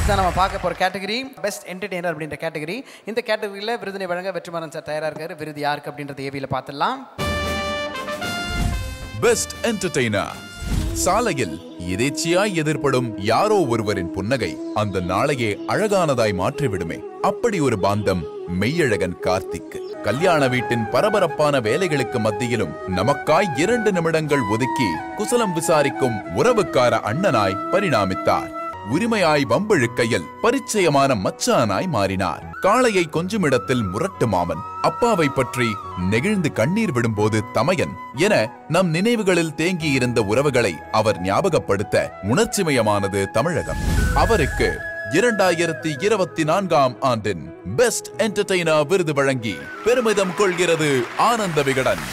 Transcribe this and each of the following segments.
அடுத்து நம்ம பார்க்க போகிற கேட்டகரி பெஸ்ட் என்டர்டெய்னர் அப்படின்ற கேட்டகரி. இந்த கேட்டகரியில் விருதினை வழங்க வெற்றிமாறன் சார் தயாராக இருக்காரு. விருது யாருக்கு அப்படின்றத ஏவியில் பார்த்துடலாம். Best entertainer. சாலையில் எதேச்சியாய் எதிர்ப்படும் யாரோ ஒருவரின் புன்னகை அந்த நாளையே அழகானதாய் மாற்றிவிடுமே. அப்படி ஒரு பாந்தம் மெய்யழகன் கார்த்திக். கல்யாண வீட்டின் பரபரப்பான வேலைகளுக்கு மத்தியிலும் நமக்காய் 2 நிமிடங்கள் ஒதுக்கி குசலம் விசாரிக்கும் உறவுக்கார அண்ணனாய் பரிணாமித்தார். உரிமையாய் வம்பிழுக்கையில் பரிச்சயமான மச்சானாய் மாறினார். காளையை கொஞ்சம் இடத்தில் முரட்டு மாமன், அப்பாவை பற்றி நெகிழ்ந்து கண்ணீர் விடும்போது தமையன் என நம் நினைவுகளில் தேங்கியிருந்த உறவுகளை அவர் ஞாபகப்படுத்த உணர்ச்சிமயமானது தமிழகம். அவருக்கு 2024ஆம் ஆண்டின் பெஸ்ட் என்டர்டெய்னர் விருது வழங்கி பெருமிதம் கொள்கிறது ஆனந்த விகடன்.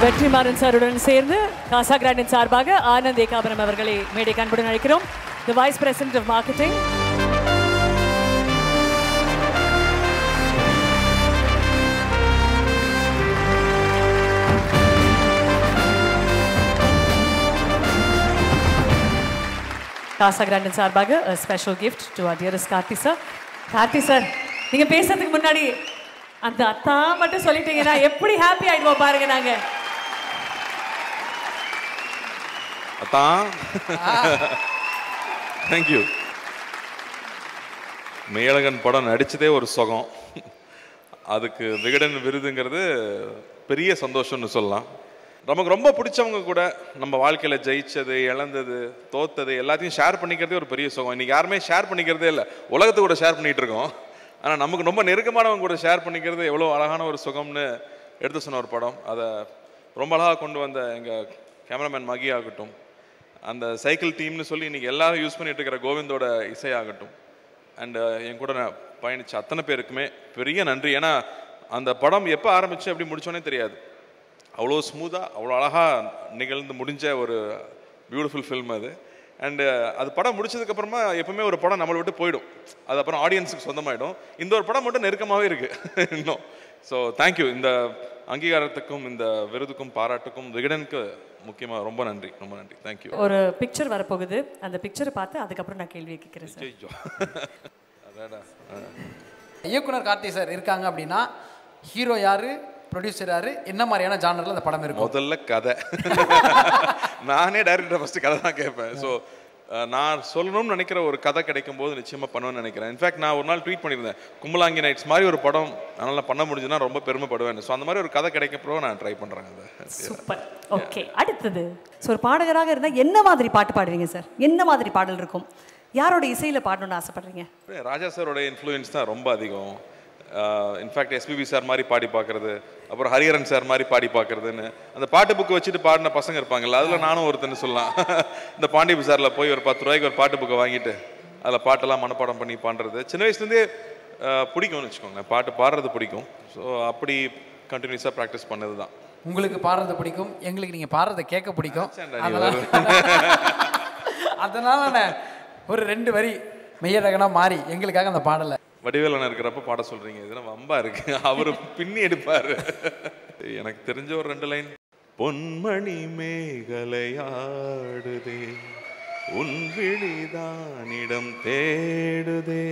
வெற்றிமாறன் சாருடன் சேர்ந்து காசா கிராண்டின் சார்பாக ஆனந்த் ஏகாபரம் அவர்களை மேடைக்கு அன்புடன் அழைக்கிறோம். The Vice President of Marketing. காசா கிராண்டின் சார்பாக a special gift to our dearest Karthi sir. Karthi sir, நீங்க பேசுறதுக்கு முன்னாடி அந்த அத்தா மட்டும் சொல்லிட்டீங்கன்னா எப்படி ஹாப்பி ஆயிடுவோம் பாருங்க. நாங்க அத்தா தேங்க்யூ. மெய்யழகன் படம் நடிச்சதே ஒரு சுகம். அதுக்கு விகடன் விருதுங்கிறது பெரிய சந்தோஷம்னு சொல்லலாம். நமக்கு ரொம்ப பிடிச்சவங்க கூட நம்ம வாழ்க்கையில் ஜெயிச்சது, இழந்தது, தோத்தது எல்லாத்தையும் ஷேர் பண்ணிக்கிறதே ஒரு பெரிய சுகம். இன்னைக்கு யாருமே ஷேர் பண்ணிக்கிறதே இல்லை, உலகத்தை கூட ஷேர் பண்ணிட்டு இருக்கோம். ஆனால் நமக்கு ரொம்ப நெருக்கமானவங்க கூட ஷேர் பண்ணிக்கிறது எவ்வளோ அழகான ஒரு சுகம்னு எடுத்து சொன்ன ஒரு படம். அதை ரொம்ப அழகாக கொண்டு வந்த எங்கள் கேமராமேன் மகி ஆகட்டும், அந்த சைக்கிள் டீம்னு சொல்லி இன்றைக்கி எல்லாரும் யூஸ் பண்ணிட்டு இருக்கிற கோவிந்தோட இசையாகட்டும், அண்டு என் கூட நான் பயணித்த அத்தனை பேருக்குமே பெரிய நன்றி. ஏன்னா அந்த படம் எப்போ ஆரம்பித்து எப்படி முடிச்சோன்னே தெரியாது. அவ்வளோ ஸ்மூத்தாக அவ்வளோ அழகாக நிகழ்ந்து முடிஞ்ச ஒரு பியூட்டிஃபுல் ஃபில்ம் அது. அண்டு அது படம் முடிச்சதுக்கப்புறமா எப்பவுமே ஒரு படம் நம்மளை விட்டு போயிடும், அது அப்புறம் ஆடியன்ஸுக்கு சொந்தமாயிடும். இந்த ஒரு படம் மட்டும் நெருக்கமாகவே இருக்குது இன்னும். So thank you. இந்த அங்கீகாரத்துக்கும் இந்த விருதுக்கும் பாராட்டுக்கும் விகடனுக்கு முக்கியமாக ரொம்ப நன்றி, ரொம்ப நன்றி. தேங்க்யூ. ஒரு பிக்சர் வரப்போகுது, அந்த பிக்சரை பார்த்து அதுக்கப்புறம் நான் கேள்வி கேட்கிறேன் சார். இயக்குனர் கார்த்தி சார் இருக்காங்க அப்படின்னா ஹீரோ யாரு, ப்ரொடியூசர் யாரு, என்ன மாதிரியான ஜானரில் அந்த படம் இருக்கும்? முதல்ல கதை. நானே டைரக்டர் ஃபஸ்ட்டு கதை தான் கேட்பேன். ஸோ நான் சொல்லணும்னு நினைக்கிற ஒரு கதை கிடைக்கும் போது நிச்சயமாக பண்ணுவேன்னு நினைக்கிறேன். இன்ஃபேக்ட் நான் ஒரு நாள் ட்வீட் பண்ணியிருந்தேன், கும்பலாங்கி நைட்ஸ் மாதிரி ஒரு படம் நல்லா பண்ண முடிஞ்சுன்னா ரொம்ப பெருமைப்படுவேன். ஸோ அந்த மாதிரி ஒரு கதை கிடைக்கப்போ நான் ட்ரை பண்ணுறேன். அதை சூப்பர். ஓகே, அடுத்தது ஸோ ஒரு பாடகராக இருந்தால் என்ன மாதிரி பாட்டு பாடுவீங்க சார்? என்ன மாதிரி பாடல் இருக்கும்? யாரோட இசையில் பாடணும்னு ஆசைப்படுறீங்க? ராஜா சாரோட இன்ஃப்ளூயன்ஸ் தான் ரொம்ப அதிகம். இன்ஃபேக்ட் எஸ்பிபி சார் மாதிரி பாடி பார்க்குறது, அப்புறம் ஹரிஹரன் சார் மாதிரி பாடி பார்க்குறதுன்னு அந்த பாட்டு புக்கு வச்சுட்டு பாடின பசங்க இருப்பாங்கல்ல, அதில் நானும் ஒருத்தன்னு சொல்லலாம். இந்த பாண்டி பஜாரில் போய் ஒரு 10 ரூபாய்க்கு ஒரு பாட்டு புக்கை வாங்கிட்டு அதில் பாட்டெல்லாம் மனப்பாடம் பண்ணி பாடுறது சின்ன வயசுலேருந்தே பிடிக்கும்னு வச்சுக்கோங்க. பாட்டு பாடுறது பிடிக்கும். ஸோ அப்படி கண்டினியூஸாக ப்ராக்டிஸ் பண்ணது தான். உங்களுக்கு பாடுறது பிடிக்கும், எங்களுக்கு நீங்கள் பாடுறதை கேட்க பிடிக்கும். அதனால ஒரு 2 வரி மெய்யழகனா மாறி எங்களுக்காக அந்த பாடலை வடிவேலன் இருக்கிறப்ப பாட சொல்றீங்க, இதெல்லாம் வம்பா இருக்கு. அவரு பின்னி எடுப்பாரு. எனக்கு தெரிஞ்ச ஒரு 2 லைன். பொன்மணி மேகலையாடுதே, உன் விழிதானிடம் தேடுதே,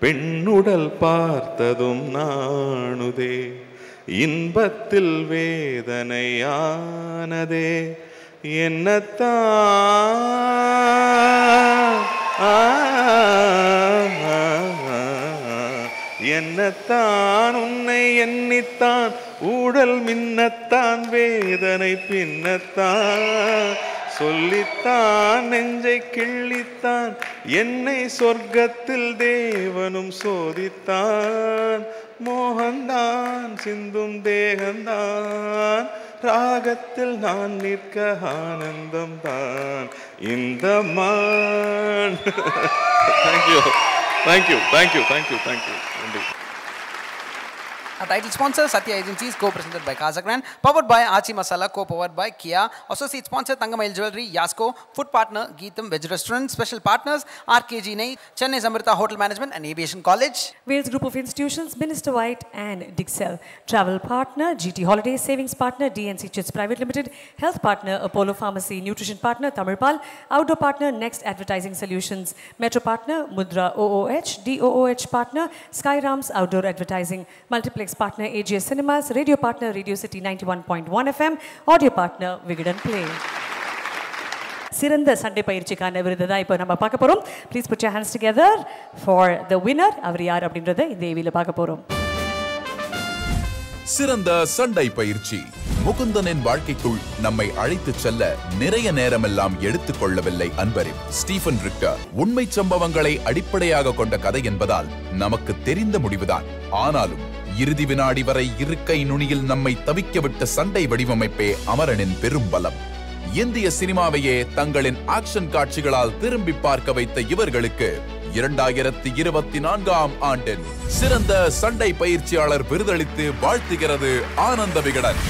பெண்ணுடல் பார்த்ததும் நாணுதே, இன்பத்தில் வேதனையானதே, என்னத்தான் உன்னை எண்ணித்தான் ஊடல் மின்னத்தான் வேதனை பின்னத்தான் சொல்லித்தான் நெஞ்சை கிள்ளித்தான் என்னை சொர்க்கத்தில் தேவனும் சோதித்தான் மோகந்தான் சிந்தும் தேகந்தான் ராகத்தில் நான் நிற்க ஆனந்தம் தான் இந்த மான். Thank you. Our title sponsor, Satya Agencies, co-presented by Casa Grande, powered by Achi Masala, co-powered by Kia, associate sponsor, Thangamayil Jewelry, Yasko, food partner, Geetham Veg Restaurant, special partners, RKG Nei, Chennai Samrita Hotel Management and Aviation College. Wales Group of Institutions, Minister White and Dixel. Travel partner, GT Holidays, savings partner, DNC Chits Private Limited, health partner, Apollo Pharmacy, nutrition partner, Tamilpal, outdoor partner, Next Advertising Solutions, metro partner, Mudra OOH, DOOH partner, Skyrams Outdoor Advertising, multiplex partner, AGS Cinemas, radio partner, Radio City 91.1 FM, audio partner, Vigadan Play. சிறந்த சண்டை பயிற்சிக்கான விருது தான் இப்போ நம்ம பார்க்க போறோம். Please put your hands together for the winner. அவர் யார் அப்படின்றத இந்த ஏவில பார்க்க போறோம். சிறந்த சண்டை பயிற்சி. முகுந்தனின் வாழ்க்கைக்குள் நம்மை அழைத்து செல்ல நிறைய நேரமெல்லாம் எடுத்துக் கொள்ளவில்லை அன்பரின் ஸ்டீஃபன் ரிக்டர். உண்மை சம்பவங்களை அடிப்படையாக கொண்ட கதை என்பதால் நமக்கு தெரிந்த முடிவுதான். ஆனாலும் இறுதி வினாடி வரை இருக்கை நுனியில் நம்மை தவிக்க விட்ட சண்டை வடிவமைப்பே அமரனின் பெரும் பலம். இந்திய சினிமாவையே தங்களின் ஆக்ஷன் காட்சிகளால் திரும்பி பார்க்க வைத்த இவர்களுக்கு 2024ஆம் ஆண்டின் சிறந்த சண்டை பயிற்சியாளர் விருதளித்து வாழ்த்துகிறது ஆனந்த விகடன்.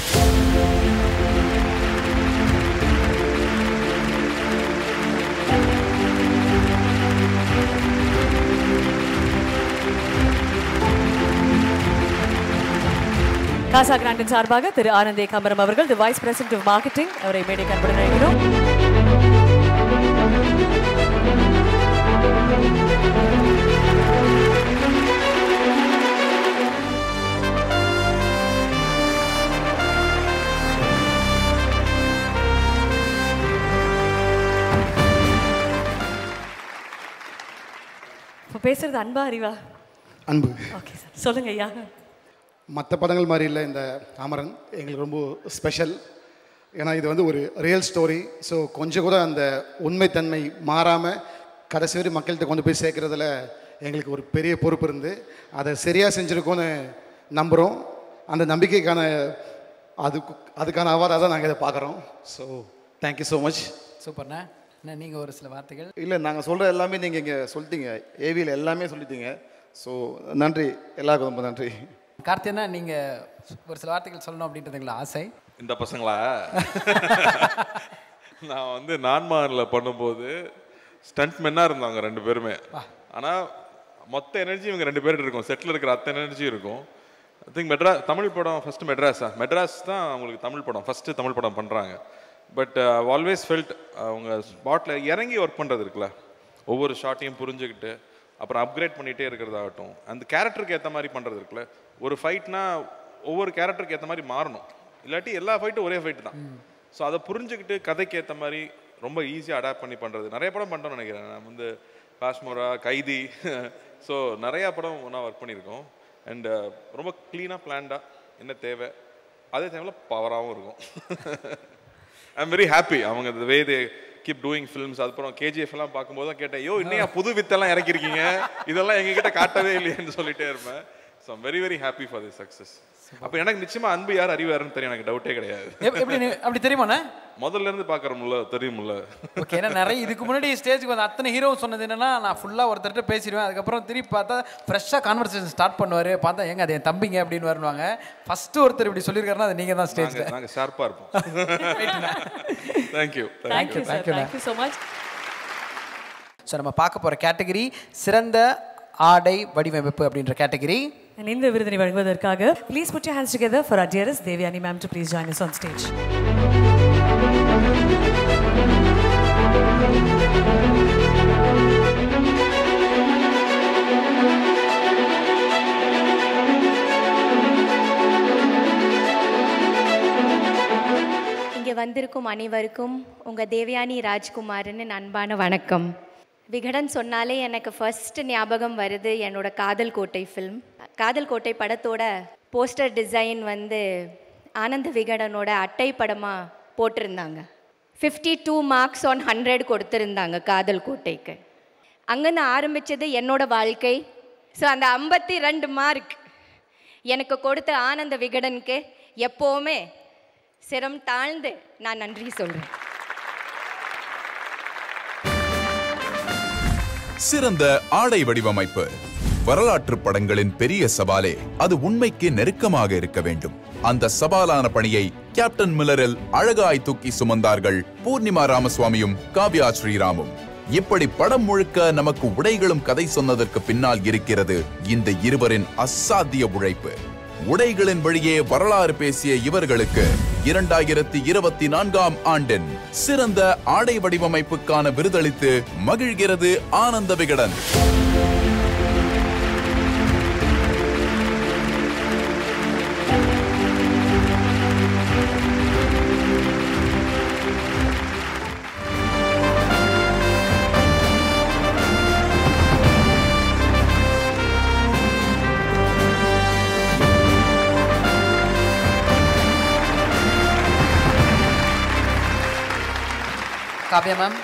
காசா கிராண்டின் சார்பாக திரு ஆனந்தே கமரம் அவர்கள், தி வைஸ் பிரசிடென்ட் ஆஃப் மார்க்கெட்டிங், அவரை மேடைக்கு அன்புடன் அழைக்கிறோம். இப்போ பேசுறது அன்பா அறிவா? அன்பு. ஓகே சார், சொல்லுங்க ஐயா. மற்ற படங்கள் மாதிரி இல்லை இந்த அமரன், எங்களுக்கு ரொம்ப ஸ்பெஷல். ஏன்னா இது வந்து ஒரு ரியல் ஸ்டோரி. ஸோ கொஞ்சம் கூட அந்த உண்மைத்தன்மை மாறாமல் கடைசி வரை மக்கள்கிட்ட கொண்டு போய் சேர்க்குறதுல எங்களுக்கு ஒரு பெரிய பொறுப்பு இருந்து அதை சரியாக செஞ்சுருக்கோன்னு நம்புகிறோம். அந்த நம்பிக்கைக்கான அதுக்கான அவார்டாக தான் நாங்கள் இதை பார்க்குறோம். So thank you so much. சூப்பர்ண்ணா. என்ன நீங்கள் ஒரு சில வார்த்தைகள்? இல்லை, நாங்கள் சொல்கிற எல்லாமே நீங்கள் இங்கே சொல்லிட்டீங்க, ஏவியில் எல்லாமே சொல்லிட்டீங்க. ஸோ நன்றி, எல்லாருக்கும் ரொம்ப நன்றி. கார்த்தியனா, நீங்கள் ஒரு சில வார்த்தைகள் சொல்லணும் அப்படின்றதுங்களா ஆசை? இந்த பசங்களா நான் வந்து நான்மானில் பண்ணும்போது ஸ்டண்ட்மென்னாக இருந்தாங்க 2 பேருமே. ஆனால் மொத்த எனர்ஜி இவங்க 2 பேர்கிட்ட இருக்கும். செட்டில் இருக்கிற அத்தனை எனர்ஜி இருக்கும். ஐ திங்க் தமிழ் படம் ஃபஸ்ட்டு மெட்ராஸ் தான் அவங்களுக்கு தமிழ் படம் ஃபஸ்ட்டு தமிழ் படம் பண்ணுறாங்க. பட் ஆல்வேஸ் ஃபெல்ட் அவங்க ஸ்பாட்டில் இறங்கி ஒர்க் பண்ணுறது இருக்குல்ல, ஒவ்வொரு ஷாட்டையும் புரிஞ்சுக்கிட்டு அப்புறம் அப்கிரேட் பண்ணிகிட்டே இருக்கிறதாகட்டும், அந்த கேரக்டருக்கு ஏற்ற மாதிரி பண்ணுறது இருக்குல்ல. ஒரு ஃபைட்னா ஒவ்வொரு கேரக்டருக்கு ஏற்ற மாதிரி மாறணும், இல்லாட்டி எல்லா ஃபைட்டும் ஒரே ஃபைட்டு தான். ஸோ அதை புரிஞ்சுக்கிட்டு கதைக்கு ஏற்ற மாதிரி ரொம்ப ஈஸியாக அடாப்ட் பண்ணி பண்ணுறது. நிறைய படம் பண்ணுறோம்னு நினைக்கிறேன். நான் வந்து காஷ்மோரா, கைதி, ஸோ நிறையா படம் ஒன்றா ஒர்க் பண்ணியிருக்கோம். அண்ட் ரொம்ப க்ளீனாக பிளான்டாக என்ன தேவை, அதே டைமில் பவராகவும் இருக்கும். ஐ எம் வெரி ஹாப்பி அவங்க the way they keep doing films. அதுக்கப்புறம் KGF எல்லாம் பார்க்கும்போது தான் கேட்டேன், இன்னையா புது வித்தெல்லாம் இறக்கிருக்கீங்க, இதெல்லாம் எங்ககிட்ட காட்டவே இல்லையேன்னு சொல்லிட்டே இருப்பேன். So I'm very very happy for this success. அப்போ எனக்கு நிச்சயமா அன்பு யார் அறிவு யாருன்னு தெரியும், எனக்கு டவுட்டே கிடையாது. அப்படி தெரியுமாண்ணா? முதல்ல இருந்து பார்க்குறோம்ல, தெரியுமில்ல. ஓகே. ஏன்னா நிறைய இதுக்கு முன்னாடி ஸ்டேஜுக்கு வந்து அத்தனை ஹீரோ சொன்னது என்னன்னா, நான் ஃபுல்லாக ஒருத்தர்கிட்ட பேசிடுவேன், அதுக்கப்புறம் திருப்பி பார்த்தா ஃப்ரெஷ்ஷாக கான்வர்சேஷன் ஸ்டார்ட் பண்ணுவார், பார்த்தா எங்க அது என் தம்பிங்க அப்படின்னு வருவாங்க. ஃபர்ஸ்ட் ஒருத்தர் இப்படி சொல்லியிருக்காருன்னா அது நீங்கள் தான் ஸ்டேஜில். நாங்கள் ஷார்ப்பாக இருப்போம். Thank you so much. ஸோ நம்ம பார்க்க போகிற கேட்டகரி சிறந்த ஆடை வடிவமைப்பு அப்படின்ற கேட்டகரி. இந்த விருதினை வழங்குவதற்காக please put your hands together for our dearest Devayani ma'am to please join us on stage. இங்கே வந்திருக்கும் அனைவருக்கும் உங்கள் தேவயானி ராஜ்குமாரின் அன்பான வணக்கம். விகடன் சொன்னாலே எனக்கு ஃபர்ஸ்ட் ஞாபகம் வருது என்னோட காதல் கோட்டை ஃபில்ம். காதல் கோட்டை படத்தோட போஸ்டர் டிசைன் வந்து ஆனந்த விகடனோட அட்டை படமாக போட்டிருந்தாங்க. 52 மார்க்ஸ் on 100 கொடுத்துருந்தாங்க காதல் கோட்டைக்கு. அங்கேருந்து ஆரம்பித்தது என்னோட வாழ்க்கை. ஸோ அந்த 52 மார்க் எனக்கு கொடுத்த ஆனந்த விகடனுக்கு எப்போவுமே சிரம் தாழ்ந்து நான் நன்றி சொல்கிறேன். சிறந்த ஆடை வடிவமைப்பு வரலாற்று படங்களின் பெரிய சவாலே அது உண்மைக்கு நெருக்கமாக இருக்க வேண்டும். அந்த சவாலான பணியை கேப்டன் மில்லரில் அழகாய் தூக்கி சுமந்தார்கள் பூர்ணிமா ராமசுவாமியும் காவ்யா ஸ்ரீராமும். இப்படி படம் முழுக்க நமக்கு உடைகளும் கதை சொன்னதற்கு பின்னால் இருக்கிறது இந்த இருவரின் அசாத்திய உழைப்பு. உடைகளின் வழியே வரலாறு பேசிய இவர்களுக்கு 2024ஆம் ஆண்டின் சிறந்த ஆடை வடிவமைப்புக்கான விருதளித்து மகிழ்கிறது Ananda Vikatan. Kavya ma'am,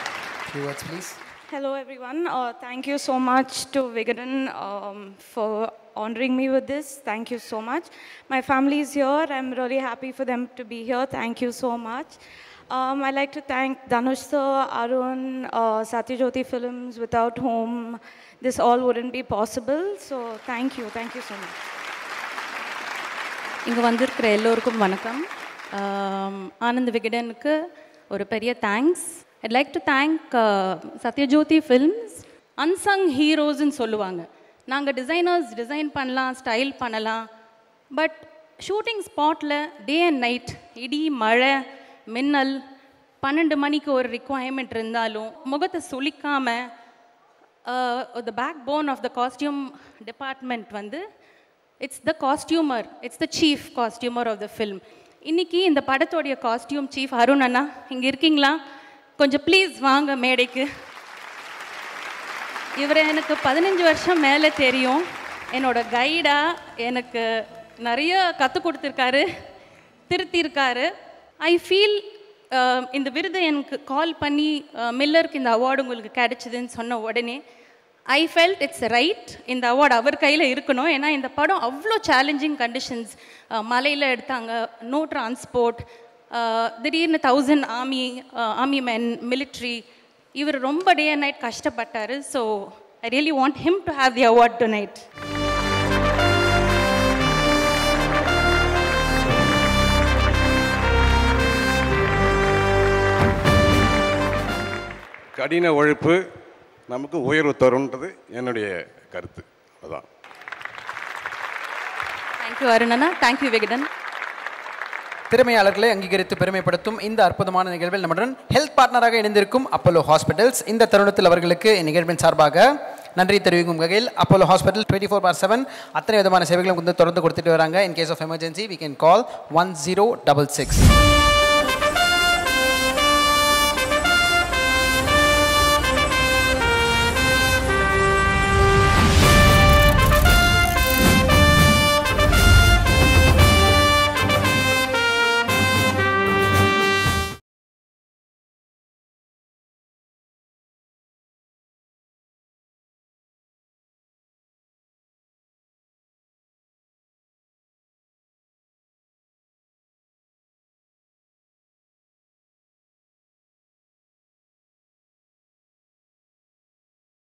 few words please. Hello everyone. Thank you so much to Vigadan for honoring me with this. Thank you so much. My family is here. I'm really happy for them to be here. Thank you so much. I'd like to thank Dhanush sir, Arun, Satyajyoti Films, without whom this all wouldn't be possible. So thank you so much. இங்கே வந்திருக்கிற எல்லோருக்கும் வணக்கம். ஆனந்த் விகடனுக்கு ஒரு பெரிய thanks. I'd like to thank Satyajyoti Films. Unsung heroes ன்னு சொல்லுவாங்க. நாங்கள் designers design பண்ணலாம், ஸ்டைல் பண்ணலாம். பட் ஷூட்டிங் ஸ்பாட்டில் டே அண்ட் நைட் இடி, மழை, மின்னல், 12 மணிக்கு ஒரு ரிக்வயர்மெண்ட் இருந்தாலும் முகத்தை சுளிக்காமல் the back bone of the costume department வந்து it's the costumer, it's the chief costumer of the film. இன்றைக்கி இந்த படத்தோடைய காஸ்டியூம் சீஃப் அருண் அண்ணா இங்கே இருக்கீங்களா? கொஞ்சம் ப்ளீஸ் வாங்க மேடைக்கு. இவரை எனக்கு 15 வருஷம் மேலே தெரியும். என்னோட கைடாக எனக்கு நிறைய கற்றுக் கொடுத்துருக்காரு, திருத்தியிருக்காரு. ஐ ஃபீல் இந்த விருது எனக்கு கால் பண்ணி மில்லருக்கு இந்த அவார்டு உங்களுக்கு கிடைச்சிதுன்னு சொன்ன உடனே ஐ ஃபெல்ட் இட்ஸ் ரைட், இந்த அவார்டு அவர் கையில் இருக்கணும். ஏன்னா இந்த படம் அவ்வளோ சேலஞ்சிங் கண்டிஷன்ஸ், மலையில் எடுத்தாங்க, நோ டிரான்ஸ்போர்ட், திடீர்னு 1000 ஆர்மி மென், மிலிட்ரி. இவர் ரொம்ப டே அண்ட் நைட் கஷ்டப்பட்டார். So I really want him to have the award tonight. கடின உழைப்பு நமக்கு உயர்வு தரும்ன்றது என்னுடைய கருத்து. அதான். தேங்க்யூ அருணனா, தேங்க்யூ விகடன். திறமையாளர்களை அங்கீகரித்து பெருமைப்படுத்தும் இந்த அற்புதமான நிகழ்வில் நம்முடன் ஹெல்த் பார்ட்னராக இணைந்திருக்கும் அப்போலோ ஹாஸ்பிட்டல்ஸ். இந்த தருணத்தில் அவர்களுக்கு நிகழ்வின் சார்பாக நன்றி தெரிவிக்கும் வகையில் அப்போலோ ஹாஸ்பிட்டல் 24/7 அத்தனை விதமான சேவைகளும் வந்து தொடர்ந்து கொடுத்துட்டு வராங்க. In case of emergency we can call 1066.